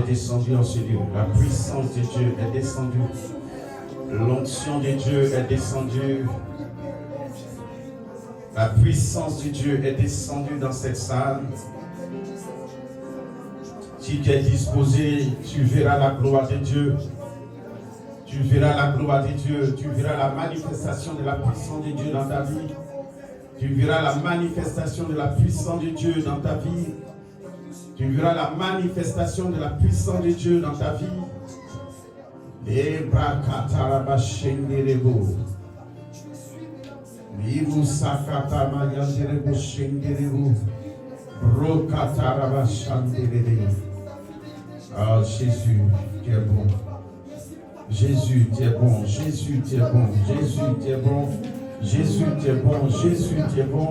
est descendu en ce lieu. La puissance de Dieu est descendue. L'onction de Dieu est descendue. La puissance de Dieu est descendue dans cette salle. Si tu es disposé, tu verras la gloire de Dieu. Tu verras la gloire de Dieu. Tu verras la manifestation de la puissance de Dieu dans ta vie. Tu verras la manifestation de la puissance de Dieu dans ta vie. Tu verras la manifestation de la puissance de Dieu dans ta vie. Ah, Jésus, tu es bon. Jésus, tu es bon. Jésus, tu es bon. Jésus, tu es bon. Jésus, tu es bon. Jésus, tu es bon.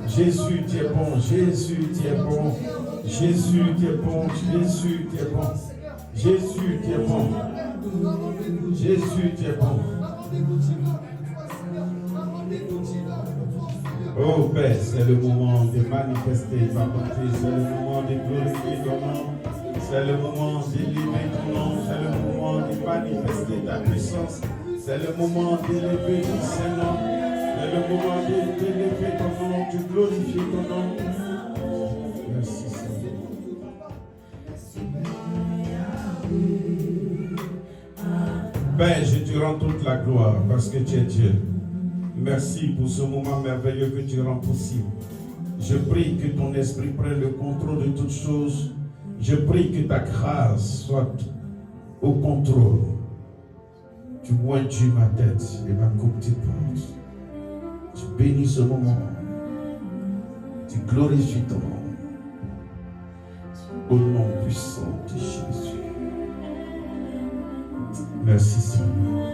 Jésus, tu es bon. Jésus, tu es bon. Jésus, tu es bon. Jésus, tu es bon. Jésus, tu es bon. Jésus, tu es bon. Oh Père, c'est le moment de manifester ta bonté. C'est le moment de glorifier ton nom. C'est le moment d'élever ton nom. C'est le moment de manifester ta puissance. C'est le moment d'élever ton Saint-Nom. C'est le moment d'élever ton nom, de glorifier ton nom. Merci Seigneur. Père, je te rends toute la gloire parce que tu es Dieu. Merci pour ce moment merveilleux que tu rends possible. Je prie que ton esprit prenne le contrôle de toutes choses. Je prie que ta grâce soit au contrôle. Tu ointus ma tête et ma coupe tes portes. Tu bénis ce moment. Tu glorifies ton nom. Au nom puissant de Jésus. Merci Seigneur.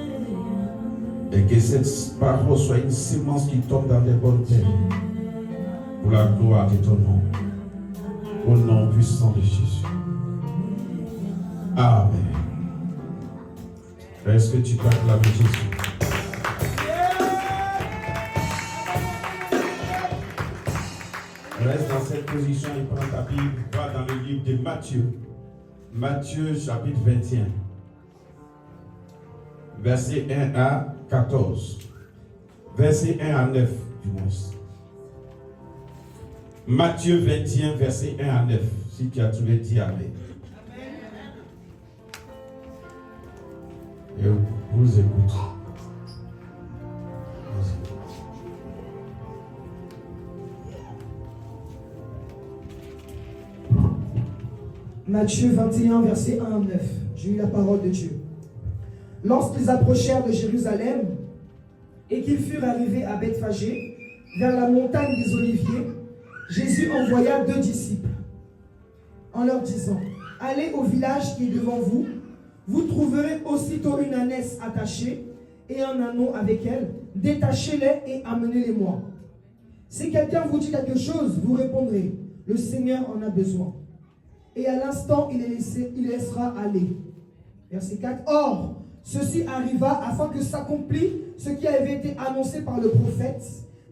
Et que cette parole soit une sémence qui tombe dans les bonnes terres. Pour la gloire de ton nom. Au nom puissant de Jésus. Amen. Est-ce que tu peux acclamer Jésus? Reste dans cette position et prends ta Bible. Va dans le livre de Matthieu. Matthieu chapitre 21. Verset 1 à 14. Verset 1 à 9 du moins. Matthieu 21, verset 1 à 9. Si tu as trouvé, dis Amen. Et vous écoutez. Matthieu 21, verset 1 à 9. J'ai eu la parole de Dieu. Lorsqu'ils approchèrent de Jérusalem et qu'ils furent arrivés à Bethphagée, vers la montagne des Oliviers, Jésus envoya 2 disciples en leur disant: allez au village qui est devant vous, vous trouverez aussitôt une ânesse attachée et un âneau avec elle, détachez-les et amenez-les-moi. Si quelqu'un vous dit quelque chose, vous répondrez: le Seigneur en a besoin. Et à l'instant, il les laissera aller. Verset 4. Or, ceci arriva afin que s'accomplisse ce qui avait été annoncé par le prophète.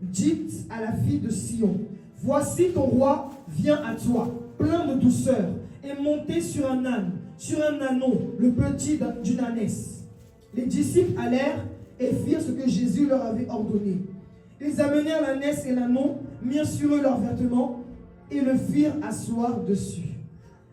Dites à la fille de Sion: voici ton roi vient à toi, plein de douceur, et monté sur un âne, sur un âneau, le petit d'une ânesse. Les disciples allèrent et firent ce que Jésus leur avait ordonné. Ils amenèrent l'ânesse et l'âneau, mirent sur eux leurs vêtements et le firent asseoir dessus.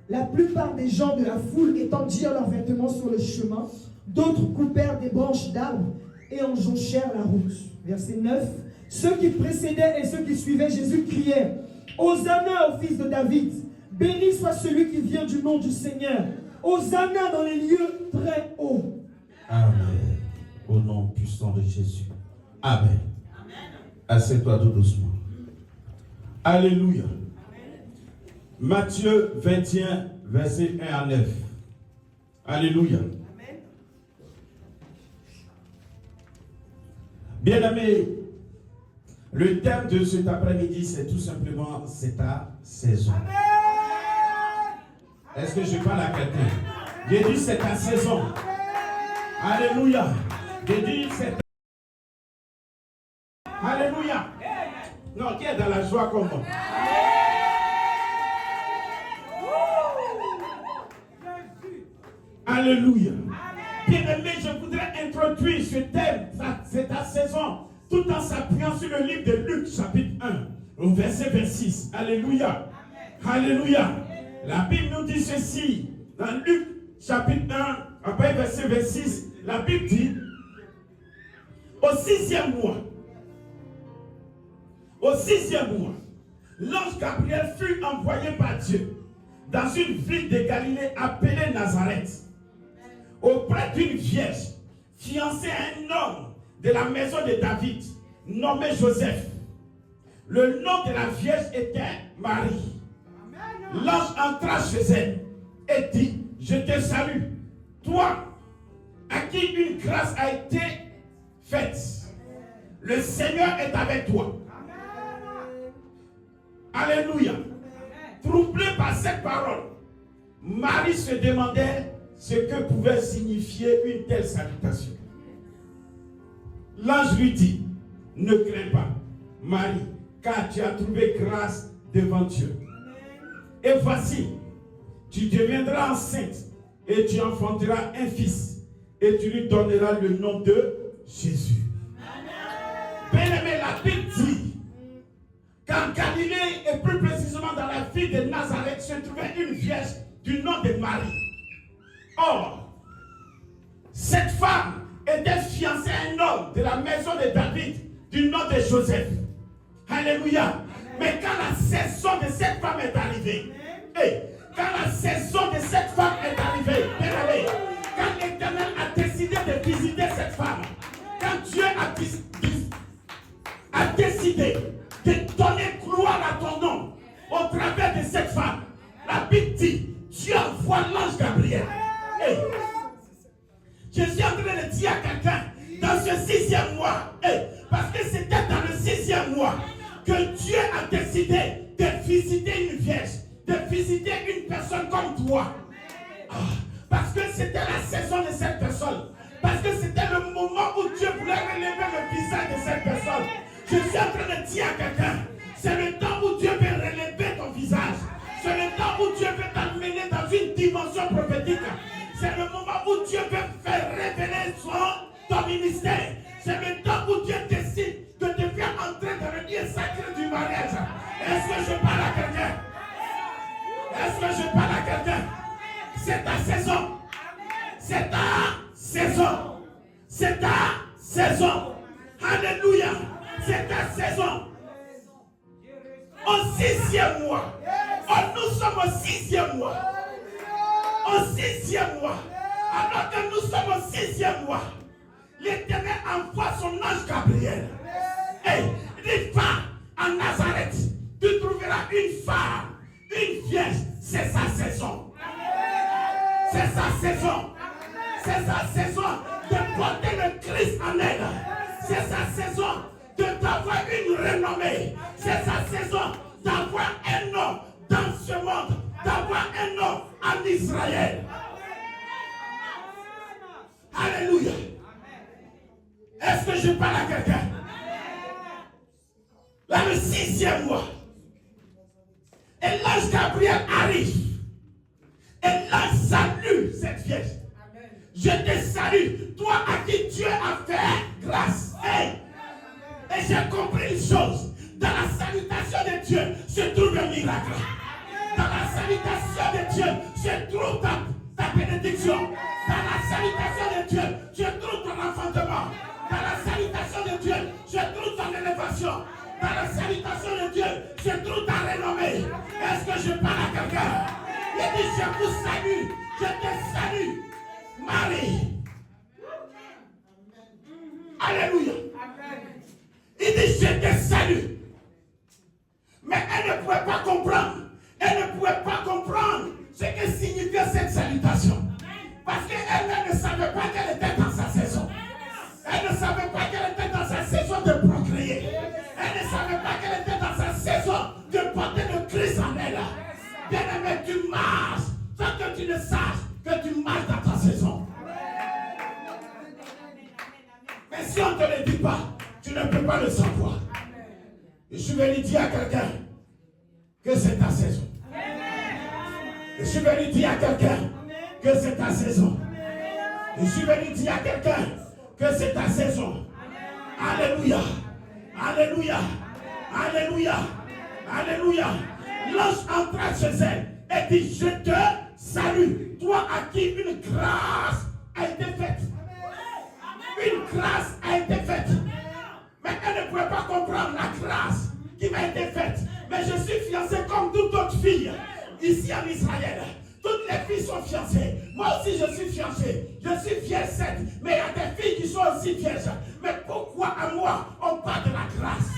La plupart des gens de la foule étendirent leurs vêtements sur le chemin, d'autres coupèrent des branches d'arbres et en jonchèrent la route. Verset 9. Ceux qui précédaient et ceux qui suivaient Jésus criaient: Hosanna au fils de David, béni soit celui qui vient du nom du Seigneur, Hosanna dans les lieux très hauts. Amen. Au nom puissant de Jésus. Amen. Assieds-toi tout doucement. Alléluia. Matthieu 21, verset 1 à 9. Alléluia. Bien-aimés, le thème de cet après-midi, c'est tout simplement: c'est ta saison. Est-ce que je parle à quelqu'un? J'ai dit: c'est ta saison. Alléluia. J'ai dit: c'est ta... Alléluia. Non, qui est dans la joie comme moi? Alléluia. Bien-aimé, je voudrais introduire ce thème, c'est ta saison, tout en s'appuyant sur le livre de Luc, chapitre 1, au verset 26. Alléluia. Alléluia. La Bible nous dit ceci, dans Luc, chapitre 1, après verset 26, la Bible dit, au 6e mois, l'ange Gabriel fut envoyé par Dieu dans une ville de Galilée appelée Nazareth, auprès d'une vierge, fiancée à un homme de la maison de David, nommé Joseph. Le nom de la vierge était Marie. L'ange entra chez elle et dit, je te salue, toi à qui une grâce a été faite. Le Seigneur est avec toi. Alléluia. Troublé par cette parole, Marie se demandait ce que pouvait signifier une telle salutation. L'ange lui dit, ne crains pas, Marie, car tu as trouvé grâce devant Dieu. Et voici, tu deviendras enceinte et tu enfanteras un fils et tu lui donneras le nom de Jésus. Bien-aimé, la Bible dit qu'en Galilée et plus précisément dans la ville de Nazareth se trouvait une vierge du nom de Marie. Or, cette femme était fiancée à un homme de la maison de David du nom de Joseph. Alléluia. Mais quand la saison de cette femme est arrivée, quand la saison de cette femme est arrivée, quand l'Éternel a décidé de visiter cette femme, quand Dieu a décidé de donner gloire à ton nom au travers de cette femme, la Bible dit, Dieu envoie l'ange Gabriel. Je suis en train de dire à quelqu'un, dans ce 6e mois, parce que c'était dans le 6e mois que Dieu a décidé de visiter une vierge, de visiter une personne comme toi. Parce que c'était la saison de cette personne. Parce que c'était le moment où Dieu voulait relever le visage de cette personne. Je suis en train de dire à quelqu'un, c'est le temps où Dieu veut relever ton visage. C'est le temps où Dieu veut t'amener dans une dimension prophétique. C'est le moment où Dieu veut faire révéler ton ministère. C'est le temps où Dieu décide de te faire entrer dans le lieu sacré du mariage. Est-ce que je parle à quelqu'un? Est-ce que je parle à quelqu'un? C'est ta saison. C'est ta saison. C'est ta saison. Alléluia. C'est ta saison. Au 6e mois. Nous sommes au 6e mois. Au 6e mois. Alors que nous sommes au 6e mois, l'Éternel envoie son ange Gabriel. Il dit, va en Nazareth. Tu trouveras une femme, une vierge. C'est sa saison. C'est sa saison. C'est sa saison de porter le Christ en elle. C'est sa saison d'avoir une renommée. C'est sa saison d'avoir un nom dans ce monde. D'avoir un nom en Israël. Alléluia. Est-ce que je parle à quelqu'un? Là, le 6e mois. Et l'ange Gabriel arrive. Et l'ange salue cette vierge. Je te salue, toi à qui Dieu a fait grâce. Et j'ai compris une chose. Dans la salutation de Dieu se trouve un miracle. Dans la salutation de Dieu se trouve ta bénédiction. Dans la salutation de Dieu se trouve ton enfantement. Dans la salutation de Dieu se trouve ton élévation. Dans la salutation de Dieu se trouve ta renommée. Est-ce que je parle à quelqu'un? Il dit, je vous salue, je te salue, Marie. Alléluia. Il dit, je te salue. Mais elle ne pouvait pas comprendre. Elle ne pouvait pas comprendre ce que signifiait cette salutation. Parce qu'elle ne savait pas qu'elle était dans sa saison. Elle ne savait pas qu'elle était dans sa saison de procréer. Elle ne savait pas qu'elle était dans sa saison de porter le Christ en elle. Bien-aimé, tu marches sans que tu ne saches que tu marches dans ta saison. Mais si on ne te le dit pas, tu ne peux pas le savoir. Et je vais lui dire à quelqu'un que c'est ta saison. Et je vais lui dire à quelqu'un que c'est ta saison. Et je suis venu dire à quelqu'un que c'est ta saison. Alléluia. Alléluia. Alléluia. Alléluia. L'ange entra chez elle et dit, je te salue, toi à qui une grâce a été faite. Une grâce a été faite. Mais elle ne pouvait pas comprendre la grâce qui m'a été faite. Mais je suis fiancé comme toute autre fille ici en Israël. Toutes les filles sont fiancées. Moi aussi je suis fiancé. Je suis vierge 7. Mais il y a des filles qui sont aussi vierges. Mais pourquoi à moi on parle de la grâce?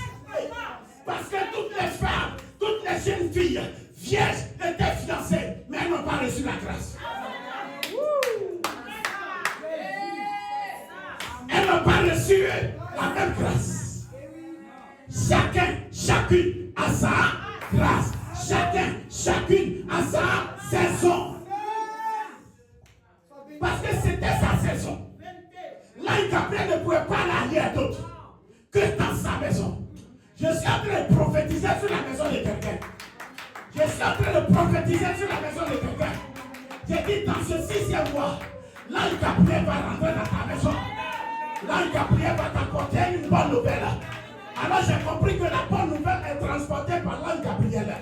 Parce que toutes les femmes, toutes les jeunes filles vierges étaient fiancées. Mais elles n'ont pas reçu la grâce. Elles n'ont pas reçu la même grâce. Chacune a sa grâce. Chacune a sa saison. Parce que c'était sa saison. Là, Gabriel ne pouvait pas aller à d'autres que dans sa maison. Je suis en train de prophétiser sur la maison de quelqu'un. Je suis en train de prophétiser sur la maison de quelqu'un. J'ai dit dans ce 6e mois, l'ange Gabriel va rentrer dans ta maison. L'ange Gabriel va t'apporter une bonne nouvelle. Alors j'ai compris que la bonne nouvelle est transportée par l'ange Gabriel.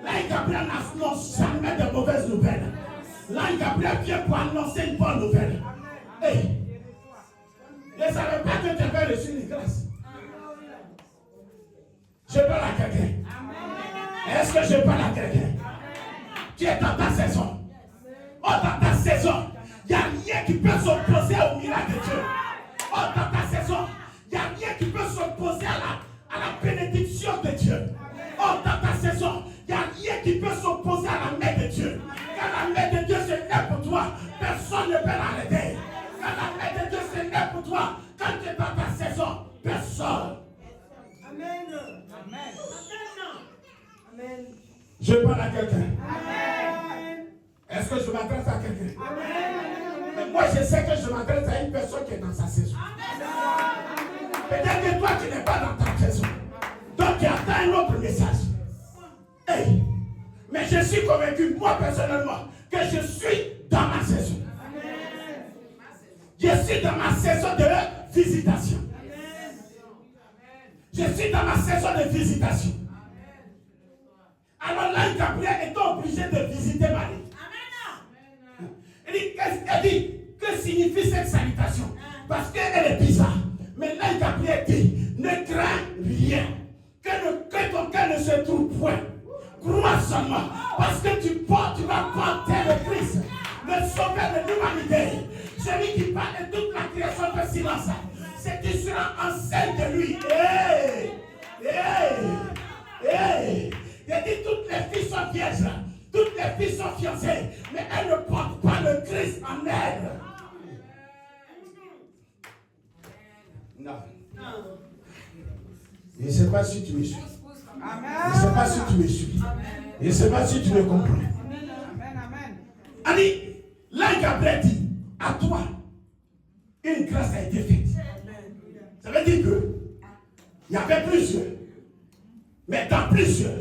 L'ange Gabriel n'annonce jamais de mauvaises nouvelles. L'ange Gabriel vient pour annoncer une bonne nouvelle. Hey, je ne savais pas que tu avais reçu une grâce. Je parle à quelqu'un. Est-ce que je parle à quelqu'un? Tu es dans ta saison. Oh, dans ta saison, il n'y a rien qui peut s'opposer au miracle de Dieu. Oh, dans ta saison, il n'y a rien qui peut s'opposer à la bénédiction de Dieu. Oh, dans ta saison, il n'y a rien qui peut s'opposer à la main de Dieu. Quand la main de Dieu se lève pour toi, personne ne peut l'arrêter. Quand la main de Dieu se lève pour toi, quand tu es dans ta saison, personne. Amen. Amen. Amen. Je parle à quelqu'un. Amen. Est-ce que je m'adresse à quelqu'un? Amen. Mais moi, je sais que je m'adresse à une personne qui est dans sa saison. Peut-être que toi, tu n'es pas dans ta saison. Donc, tu attends un autre message. Hey. Mais je suis convaincu, moi personnellement, que je suis dans ma saison. Je suis dans ma saison de visitation. Je suis dans ma saison de visitation. Alors là, Gabriel est obligé de visiter Marie. Elle dit, que signifie cette salutation? Parce qu'elle est bizarre. Mais là, Gabriel dit, ne crains rien. Que ton cœur ne se trouve point. Crois seulement. Parce que tu vas porter le Christ, le sauveur de l'humanité. Celui qui parle de toute la création de silence. C'est que tu seras enceinte de lui. Hey! Hey! Hey! Il dit toutes les filles sont vierges. Toutes les filles sont fiancées. Mais elles ne portent pas le Christ en elles. Non. Je ne sais pas si tu me suis. Je ne sais pas si tu me suis. Je ne sais pas si tu me comprends. Allez, là, Gabriel dit, à toi, une grâce a été faite. Ça veut dire que il y avait plusieurs. Mais dans plusieurs,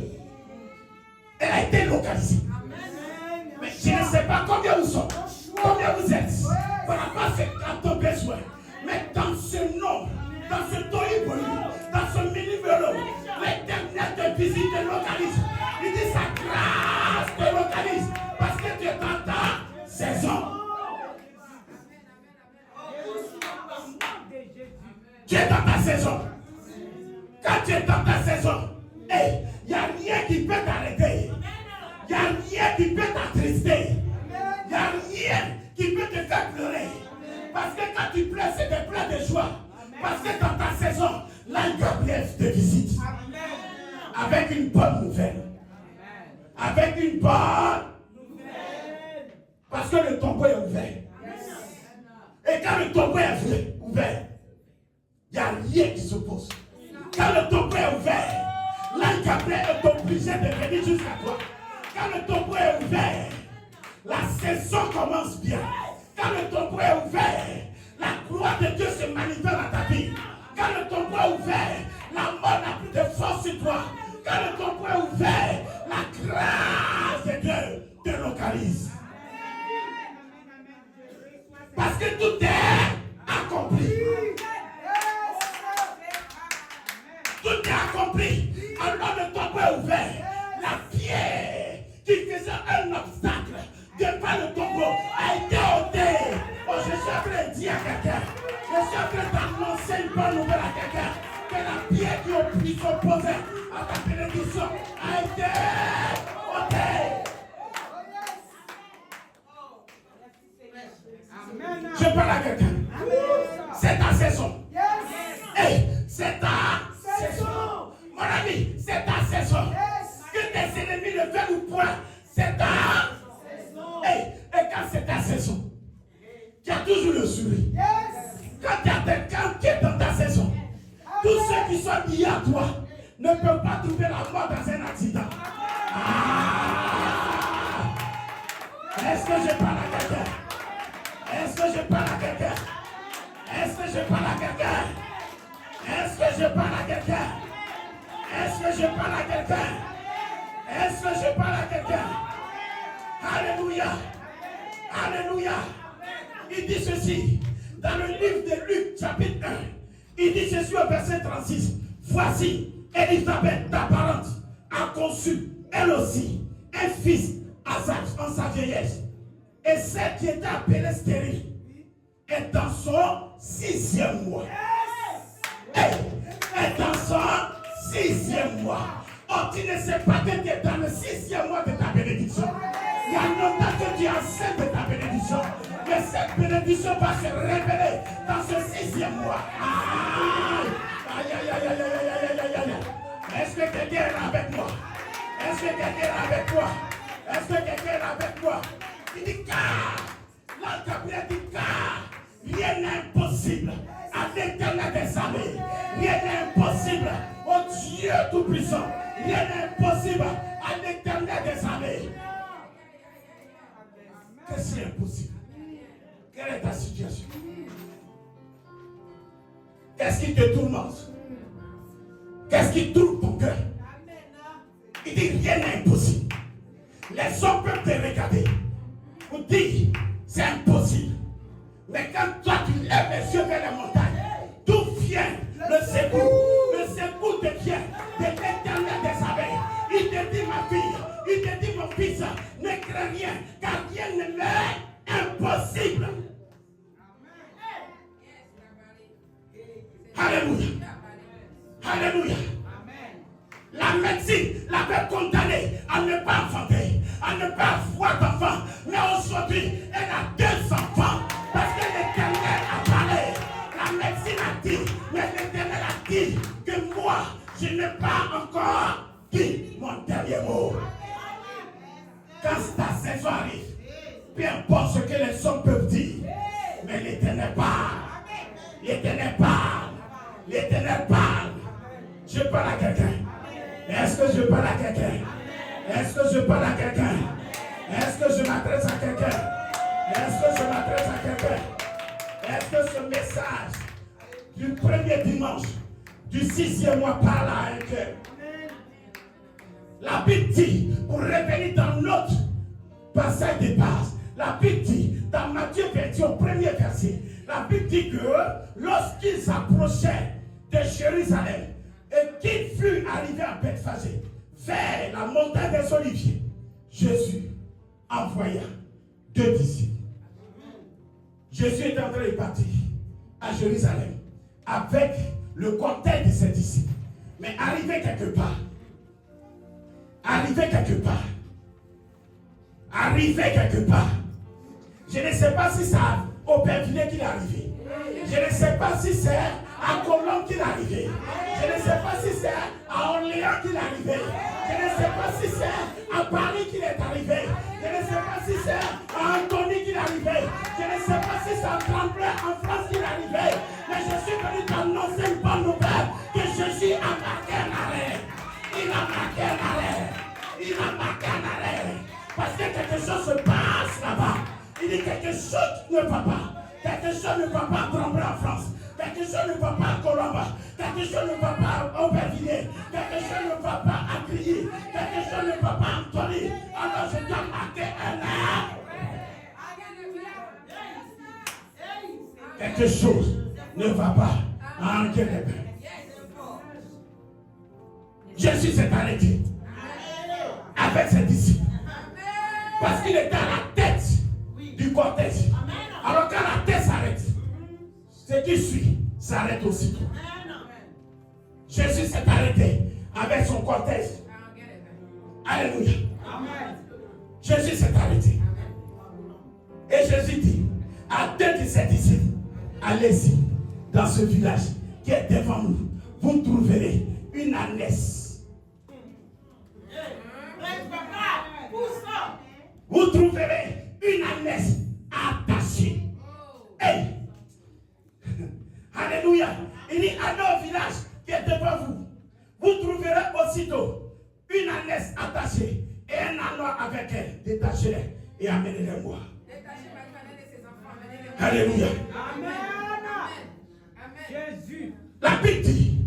elle a été localisée. Mais je ne sais pas combien vous sommes, combien vous êtes, par rapport à ton besoin. Mais dans ce nom, dans ce toïbolu, dans ce mini-vélo, l'Éternel te visite, te localise. Il dit sa grâce te localise parce que tu es dans ta saison. Tu es dans ta saison. Quand tu es dans ta saison, il n'y a rien qui peut t'arrêter. Il n'y a rien qui peut t'attrister. Il n'y a rien qui peut te faire pleurer. Parce que quand tu pleures, c'est des pleurs de joie. Parce que dans ta saison, l'ange Gabriel te visite. Avec une bonne nouvelle. Avec une bonne nouvelle. Parce que le tombeau est ouvert. Et quand le tombeau est ouvert, il n'y a rien qui s'oppose. Quand le tombeau est ouvert, l'ange Gabriel est obligé de venir jusqu'à toi. Quand le tombeau est ouvert, la saison commence bien. Quand le tombeau est ouvert, la gloire de Dieu se manifeste dans ta vie. Quand le tombeau est ouvert, la mort n'a plus de force sur toi. Quand le tombeau est ouvert, la grâce de Dieu te localise. Parce que tout est accompli. Tout est accompli. Alors le tombeau est ouvert. La pierre qui faisait un obstacle devant le tombeau a été ôtée. Oh, je suis en train de dire à quelqu'un. Je suis en train d'annoncer une bonne nouvelle à quelqu'un. Que la pierre qui s'opposait à ta bénédiction a été ôtée. Je parle à quelqu'un. C'est ta saison. Hey, c'est ta saison. Mon ami, c'est ta saison. Que tes ennemis ne veulent point. C'est ta saison. Hey, et quand c'est ta saison, tu as toujours le sourire. Quand tu as quelqu'un qui est dans ta saison, tous ceux qui sont liés à toi ne peuvent pas trouver la mort dans un accident. Ah! Est-ce que je parle à quelqu'un? Est-ce que je parle à quelqu'un? Est-ce que je parle à quelqu'un? Est-ce que je parle à quelqu'un? Est-ce que je parle à quelqu'un? Est-ce que je parle à quelqu'un? Alléluia! Alléluia! Il dit ceci dans le livre de Luc chapitre 1. Il dit ceci au verset 36. Voici Élisabeth, ta parente, a conçu elle aussi un fils en sa vieillesse. Et celle qui était appelée stérile est dans son 6e mois. Est dans son 6e mois. Oh, tu ne sais pas que tu es dans le 6e mois de ta bénédiction. Il y a longtemps que tu es enceinte de ta bénédiction. Mais cette bénédiction va se révéler dans ce 6e mois. Aïe, aïe, aïe, aïe, aïe, aïe, aïe, aïe. Est-ce que quelqu'un est avec moi? Est-ce que quelqu'un est avec moi? Est-ce que quelqu'un est avec moi? Il dit car, l'ange Gabriel dit car, rien n'est impossible à l'Éternel des armées. Rien n'est impossible au Dieu Tout-Puissant. Rien n'est impossible à l'Éternel des armées. Qu'est-ce qui est impossible? Quelle est ta situation? Qu'est-ce qui te tourmente? Qu'est-ce qui trouble ton cœur? Il dit rien n'est impossible. Les hommes peuvent te regarder. Vous dites c'est impossible. Mais quand toi tu lèves les yeux vers les montagnes, d'où vient le secours? Le secours te vient de l'Éternel des armées. Il te dit ma fille, il te dit mon fils, ne crains rien, car rien ne m'est impossible. Alléluia. Alléluia. La médecine l'avait condamnée à ne pas enfanter, à ne pas avoir d'enfant. Mais aujourd'hui, elle a 2 enfants. Parce que l'Éternel a parlé. La médecine a dit, mais l'Éternel a dit que moi, je n'ai pas encore dit mon dernier mot. Quand ta saison arrive, peu importe ce que les hommes peuvent dire, mais l'Éternel parle. L'Éternel parle. L'Éternel parle. Je parle à quelqu'un. Est-ce que je parle à quelqu'un? Est-ce que je parle à quelqu'un? Est-ce que je m'adresse à quelqu'un? Est-ce que je m'adresse à quelqu'un? Est-ce que ce message du premier dimanche du 6e mois parle à un cœur? La Bible dit, pour revenir dans notre passage de base, la Bible dit, dans Matthieu 28 au premier verset, la Bible dit que lorsqu'ils s'approchaient de Jérusalem et qu'il fut arrivé à Bethphage, vers la montagne des Oliviers, Jésus envoya 2 disciples. Jésus est en train de partir à Jérusalem avec le cortège de ses disciples. Mais arrivé quelque part, je ne sais pas si c'est à Aubervilliers qu'il est arrivé. Je ne sais pas si c'est à Colombe qu'il est arrivé. Je ne sais pas si c'est à Orléans qu'il est arrivé. Je ne sais pas si c'est à Paris qu'il est arrivé. Je ne sais pas si c'est à Antony qu'il est arrivé. Je ne sais pas si c'est à Tremblay en France qu'il est arrivé. Mais je suis venu t'annoncer une bonne nouvelle que Jésus a marqué un arrêt. Il a marqué un arrêt. Il a marqué un arrêt. Parce que quelque chose se passe là-bas. Il dit quelque chose ne va pas. Quelque chose ne va pas trembler en France. Quelque chose ne va pas à Colombe. Quelque chose ne va pas à Aubervilliers. Quelque chose ne va pas à Crier. Quelque chose ne va pas à Antony. Alors je dois marquer un arrêt. quelque chose ne va pas en Guinée. Jésus s'est arrêté avec ses disciples parce qu'il était à la tête du cortège. Alors quand la tête s'arrête, ce qui suit s'arrête aussitôt. Jésus s'est arrêté avec son cortège. Alléluia. Jésus s'est arrêté. Et Jésus dit à deux de ses disciples, allez-y dans ce village qui est devant nous. Vous trouverez une ânesse. Vous trouverez une ânesse attachée. Hey. Alléluia. Il dit allez au village qui est devant vous. Vous trouverez aussitôt une ânesse attachée et un âneau avec elle. Détachez-les et amenez-les moi. Alléluia. Amen. Jésus. La Bible dit,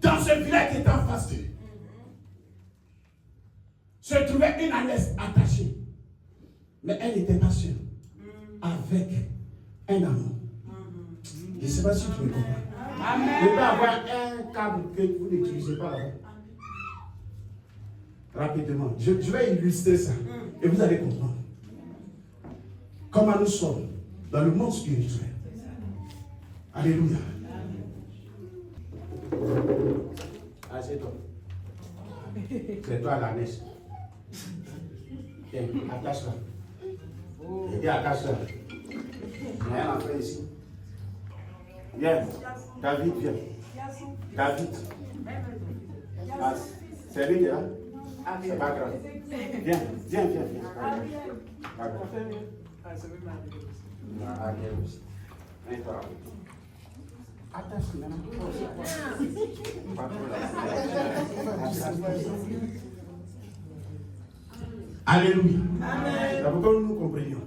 dans ce village qui est en face d'eux, se trouvait une ânesse attachée. Mais elle n'était pas seule. Avec un amour. Je ne sais pas si tu me comprends. Amen. Vous pouvez avoir un câble que vous n'utilisez pas là-bas. Rapidement. Je vais illustrer ça. Et vous allez comprendre. Comment nous sommes dans le monde spirituel. Alléluia. Ah, c'est toi. C'est toi l'ânesse. Tiens, attache-la. Et attache-la. Viens entrer ici. Viens. David, viens. David. Ah, c'est lui qui est là? C'est pas grave. Viens. Pas grave. Attache maintenant. Alléluia. C'est pourquoi nous comprenions.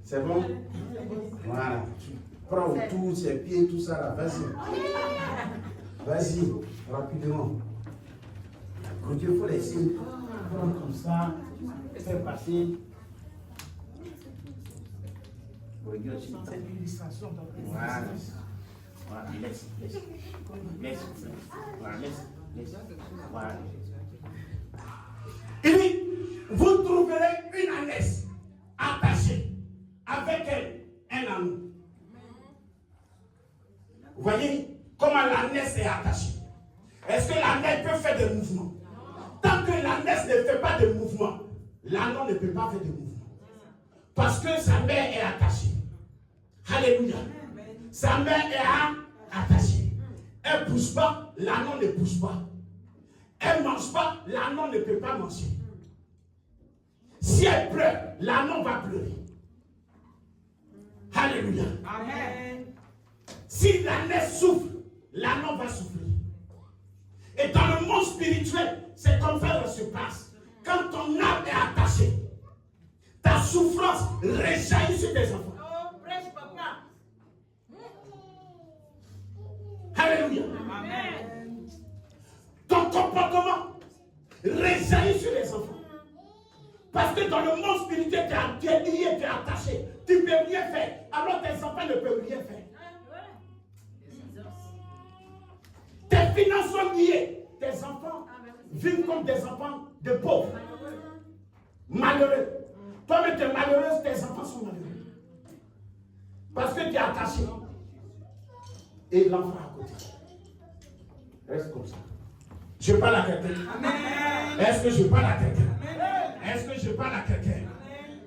C'est bon? Voilà. Tu prends autour ses pieds, tout ça là. Vas-y, rapidement. Quand il faut laisser prendre comme ça, faire passer. C'est une illustration. Voilà. Voilà, laisse. Voilà, laisse. Voilà. Il dit, vous trouverez une ânesse attachée avec elle un amour. Vous voyez comment l'ânesse est attachée. Est-ce que l'ânesse peut faire des mouvements? Tant que l'ânesse ne fait pas de mouvement, l'anneau ne peut pas faire de mouvement. Parce que sa mère est attachée. Alléluia. Sa mère est attachée. Elle ne pousse pas, l'anneau ne pousse pas. Elle ne mange pas, l'anneau ne peut pas manger. Si elle pleure, l'anneau va pleurer. Alléluia. Amen. Si l'ânesse souffre, l'anneau va souffrir. Et dans le monde spirituel, c'est comme ça que ça se passe. Quand ton âme est attachée, ta souffrance rejaillit sur tes enfants. Oh, prêche papa. Alléluia. Amen. Ton comportement rejaillit sur les enfants. Parce que dans le monde spirituel, tu es lié, tu es attaché. Tu ne peux rien faire. Alors tes enfants ne peuvent rien faire. Tes finances sont liées. Tes enfants vivent comme des enfants de pauvres. Malheureux. Toi-même tu es malheureuse, tes enfants sont malheureux. Parce que tu es attaché. Et l'enfant à côté. Reste comme ça. Je parle à quelqu'un. Est-ce que je parle à quelqu'un? Est-ce que je parle à quelqu'un?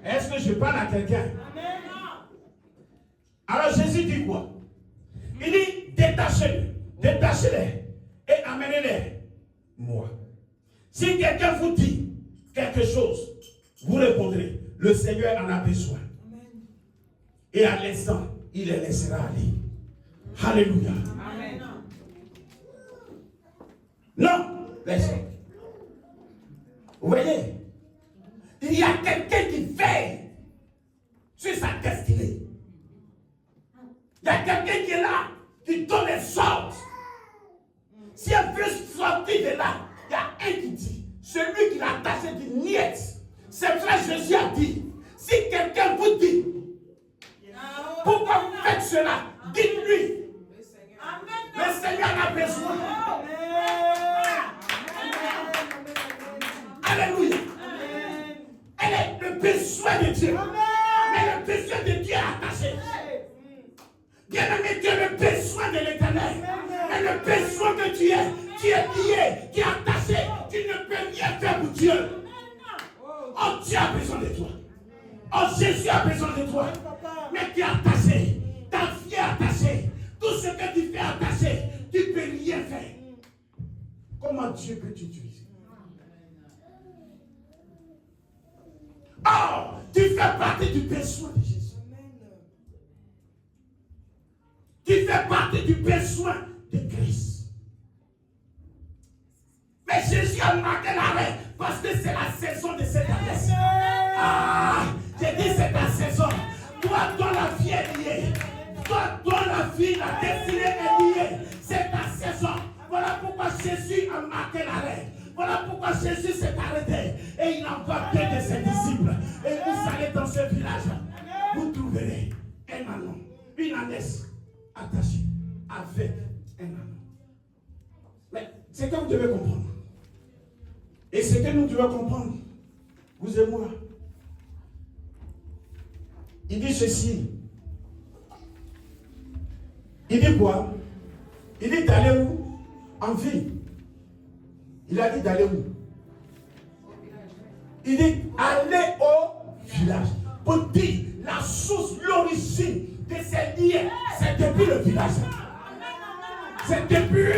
Est-ce que je parle à quelqu'un? Alors Jésus dit quoi? Il dit détachez-les et amenez-les moi. Si quelqu'un vous dit quelque chose, vous répondrez, le Seigneur en a besoin. Et à l'instant, il les laissera aller. Alléluia. Amen. Non, laissez. Vous voyez, il y a quelqu'un qui veille sur sa destinée. Il y a quelqu'un qui est là, qui donne les ordres. Si elle veut sortir de là, il y a un qui dit, celui qui l'a attaché dit niet. C'est vrai, Jésus a dit, si quelqu'un cela, dites-lui, Amen. le Seigneur a besoin. Alléluia. Elle est le besoin de Dieu. Mais le besoin de Dieu est attaché. Bien-aimé, tu as le besoin de l'Éternel. Mais le besoin que tu es lié, qui est attaché. Tu ne peux rien faire pour Dieu. Oh, Dieu a besoin de toi. Oh, Jésus a besoin de toi. Mais tu es attaché. Ta vie est attachée. Tout ce que tu fais attaché, tu ne peux rien faire. Comment Dieu peut t'utiliser? Oh, tu fais partie du besoin de Jésus. Tu fais partie du besoin de Christ. Mais Jésus a marqué l'arrêt parce que c'est la saison de cette année. Ah, j'ai dit c'est ta saison. Toi, dont la vie est liée. Toi, dont la vie, la destinée est liée. C'est ta saison. Voilà pourquoi Jésus a marqué l'arrêt. Voilà pourquoi Jésus s'est arrêté. Et il envoie deux de ses disciples. Et vous allez dans ce village. Vous trouverez un anon, une ânesse attachée avec un anon. Mais c'est que vous devez comprendre. Et ce que nous devons comprendre, vous et moi. Il dit ceci. Il dit quoi? Il dit d'aller où? En ville. Il a dit d'aller où? Il dit aller au village. Pour dire la source, l'origine de ces liens, c'est depuis le village. C'est depuis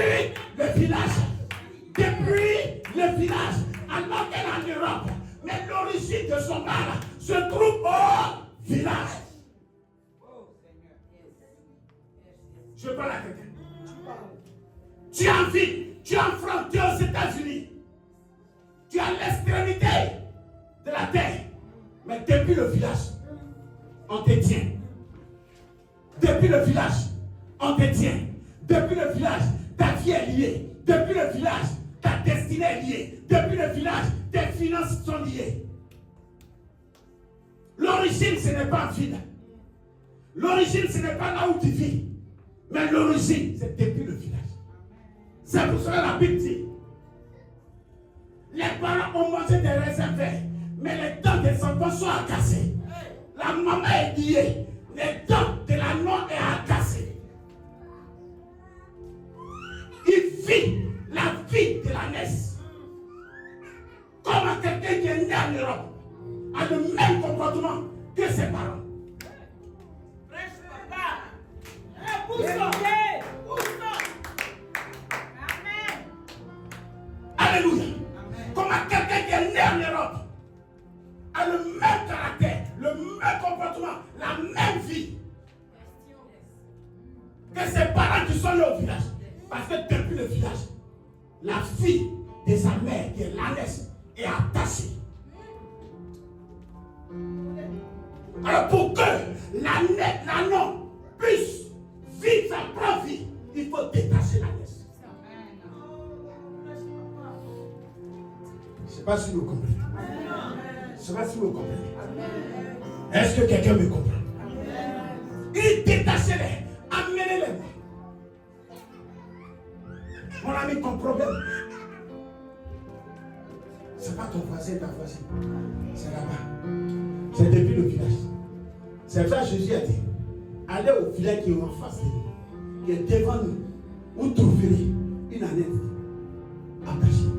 le village. Depuis le village. Alors qu'elle est en Europe. Mais l'origine de son mal se trouve au village. Je parle à quelqu'un. Tu es en ville, tu es en France, tu es aux États-Unis. Tu es à l'extrémité de la terre. Mais depuis le village, on te tient. Depuis le village, on te tient. Depuis le village, ta vie est liée. Depuis le village, ta destinée est liée. Depuis le village, tes finances sont liées. L'origine, ce n'est pas en ville. L'origine, ce n'est pas là où tu vis. Mais l'origine, c'est depuis le village. C'est pour cela que la Bible dit, les parents ont mangé des raisins verts, mais les dents des enfants sont cassées. La maman est liée, les dents de la noix est cassées. Il vit la vie de la naisse. Comme quelqu'un qui est né en Europe a le même comportement que ses parents. Alléluia. Comment quelqu'un qui est né en Europe a le même caractère, le même comportement, la même vie que ses parents qui sont nés au village. Parce que depuis le village, la fille de sa mère, qui est l'ânesse, est attachée. Alors pour que l'ânon puisse vivre sa propre vie, il faut détacher l'ânesse. Je ne sais pas si vous comprenez. Je ne sais pas si vous comprenez. Est-ce que quelqu'un me comprend? Il détachez-les, amenez-les. Mon ami, ton problème, ce n'est pas ton voisin, ta voisine. C'est là-bas. C'est depuis le village. C'est ça que Jésus a dit. Allez au village qui est en face de nous, qui est devant nous. Vous trouverez une ânesse attachée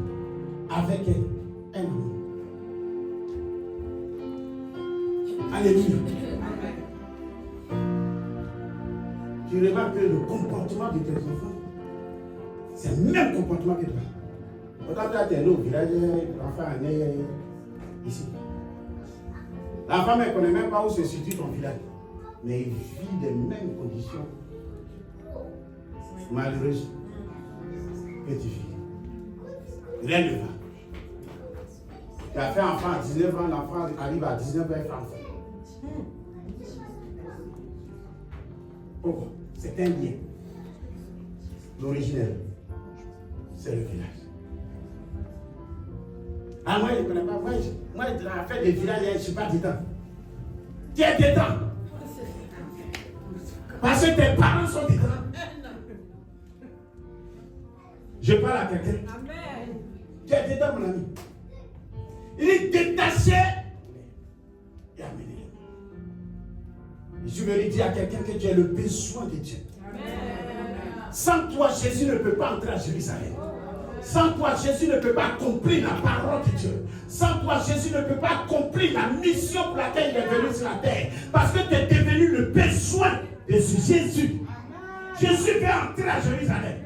avec un amour. Alléluia. Tu remarques que le comportement de tes enfants, c'est le même comportement que toi. Quand tu es au village, l'enfant est né ici. L'enfant ne connaît même pas où se situe ton village. Mais il vit les mêmes conditions malheureuses que tu vis. Rien ne va. Tu as fait enfant à 19 ans, l'enfant arrive à 19 ans, il fait enfant. Pourquoi? C'est un lien. L'originel, c'est le village. Ah, moi, je ne connais pas. Moi, je l'ai fait des villages, je ne suis pas dedans. Tu es dedans. Parce que tes parents sont dedans. Je parle à quelqu'un. Amen. Tu es dedans, mon ami. Il est détaché et amené. Je veux dire à quelqu'un que tu as le besoin de Dieu. Sans toi, Jésus ne peut pas entrer à Jérusalem. Sans toi, Jésus ne peut pas accomplir la parole de Dieu. Sans toi, Jésus ne peut pas accomplir la mission pour laquelle il est venu sur la terre. Parce que tu es devenu le besoin de Jésus. Jésus veut entrer à Jérusalem.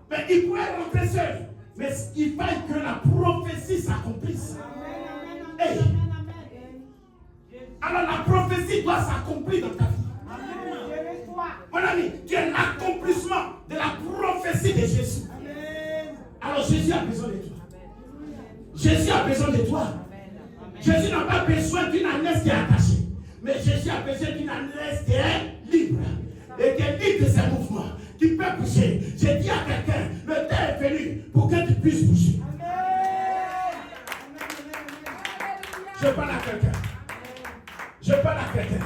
Mais il pouvait rentrer seul. Mais il fallait que la prophétie s'accomplisse. Hey. Alors la prophétie doit s'accomplir dans ta vie. Mon ami, tu es l'accomplissement de la prophétie de Jésus. Alors Jésus a besoin de toi. Jésus a besoin de toi. Jésus n'a pas besoin d'une ânesse qui est attachée. Mais Jésus a besoin d'une ânesse qui est libre. Et qui est libre de ses mouvements. Qui peut bouger. J'ai dit à quelqu'un, le temps est venu pour que tu puisses bouger. Je parle à quelqu'un. Je parle à quelqu'un.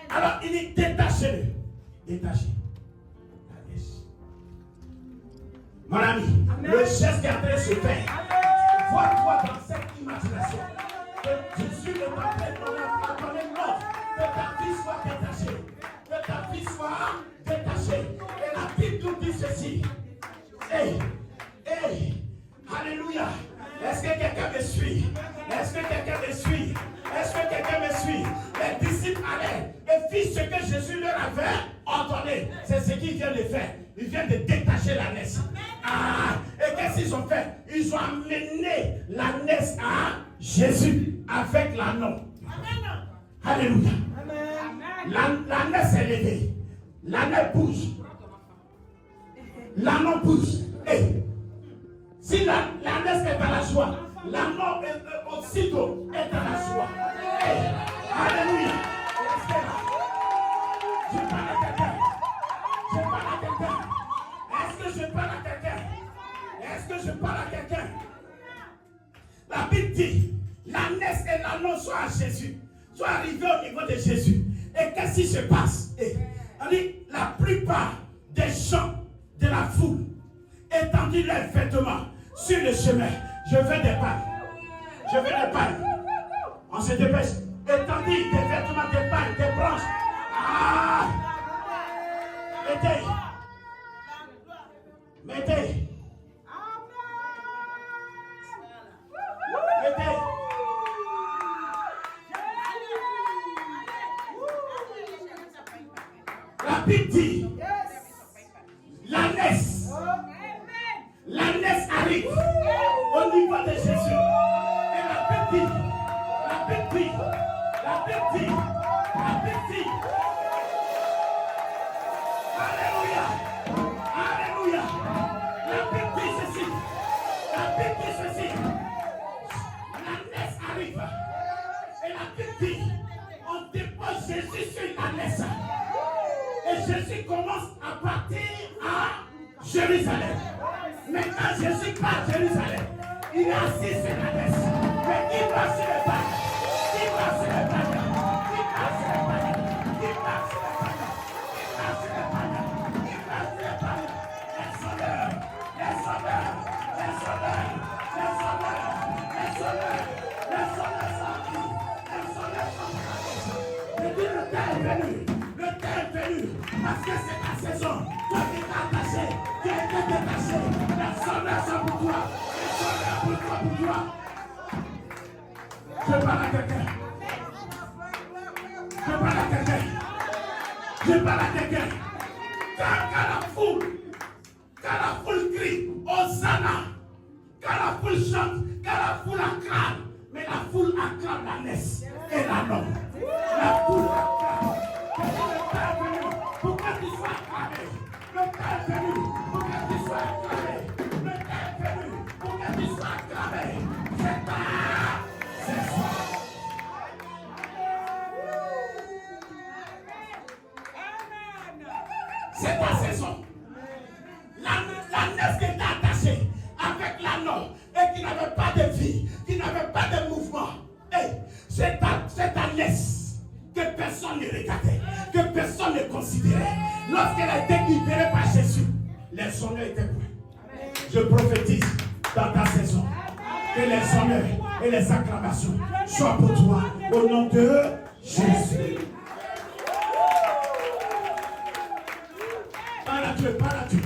Alors il est détaché. Détaché. Mon ami, le geste qui est en train de se faire, vois-toi dans cette imagination que Jésus est en train de donner l'ordre que ta vie soit détachée. Que ta vie soit détachée. Et la Bible nous dit ceci. Hey, hey, alléluia. Est-ce que quelqu'un me suit? Est-ce que quelqu'un me suit? Est-ce que quelqu'un me suit? Les disciples allaient et firent ce que Jésus leur avait ordonné. C'est ce qu'ils viennent de faire. Ils viennent de détacher l'ânesse. Ah, et qu'est-ce qu'ils ont fait? Ils ont amené l'ânesse à Jésus avec l'anneau. Alléluia. L'ânesse est levée. L'anneau bouge. L'anneau bouge. Et si l'ânesse est dans la joie, l'anneau aussitôt est dans la joie. Et, alléluia. Je parle à quelqu'un. Je parle à quelqu'un. Est-ce que je parle à quelqu'un? Est-ce que je parle à quelqu'un? La Bible dit, l'ânesse et l'anneau sont à Jésus, sont arrivés au niveau de Jésus. Et qu'est-ce qui se passe? On dit, la plupart des gens de la foule étendit leurs vêtements sur le chemin. Je veux des palmes. Je veux des palmes. On se dépêche. Étendit des vêtements, des palmes, des branches. Ah! Mettez. Mettez. Mettez. La Bible dit, l'ânesse arrive au niveau de Jésus. Et la Bible dit, alléluia, alléluia. La Bible dit ceci, l'ânesse arrive. Et la Bible dit, on dépose Jésus sur l'ânesse. Et Jésus commence à partir à Jérusalem. Mais quand Jésus part à Jérusalem, il est assis sur l'ânesse. Mais il va sur le bac. Il va sur le bac. Il va sur le bac. Il va sur le bac. Il va sur le bac. Il va sur le bac. Les sonneurs. Les sonneurs. Les sonneurs. Les sonneurs. Les sonneurs. Les sonneurs sont aquí. Les sonneurs sont aquí. Je dis le temps est venu. Le temps est venu. Parce que c'est ta saison. Toi qui t'es attaché. Tu as été détaché. Les sonneurs sont pour toi. Les sonneurs pour toi, pour toi. Je parle à quelqu'un. Je parle à quelqu'un. Je parle à quelqu'un. Quand la foule crie, Hosanna, quand la foule chante, quand la foule acclame, mais la foule acclame l'ânesse et l'anneau. La foule acclame. Le temps est venu pour que tu sois acclamé. Le temps est venu pour que tu sois acclamé. Le temps est venu pour que tu sois acclamé. C'est ta saison. C'est ta saison. L'ânesse qui était attachée avec l'anneau et qui n'avait pas de vie, qui n'avait pas de mouvement. Hey, c'est ta ânesse que personne ne regardait, que personne personne ne considérait. Lorsqu'elle a été libérée par Jésus, les honneurs étaient prêts. Je prophétise dans ta saison que les honneurs et les acclamations soient pour toi au nom de Jésus. Parle à Dieu, parle à Dieu.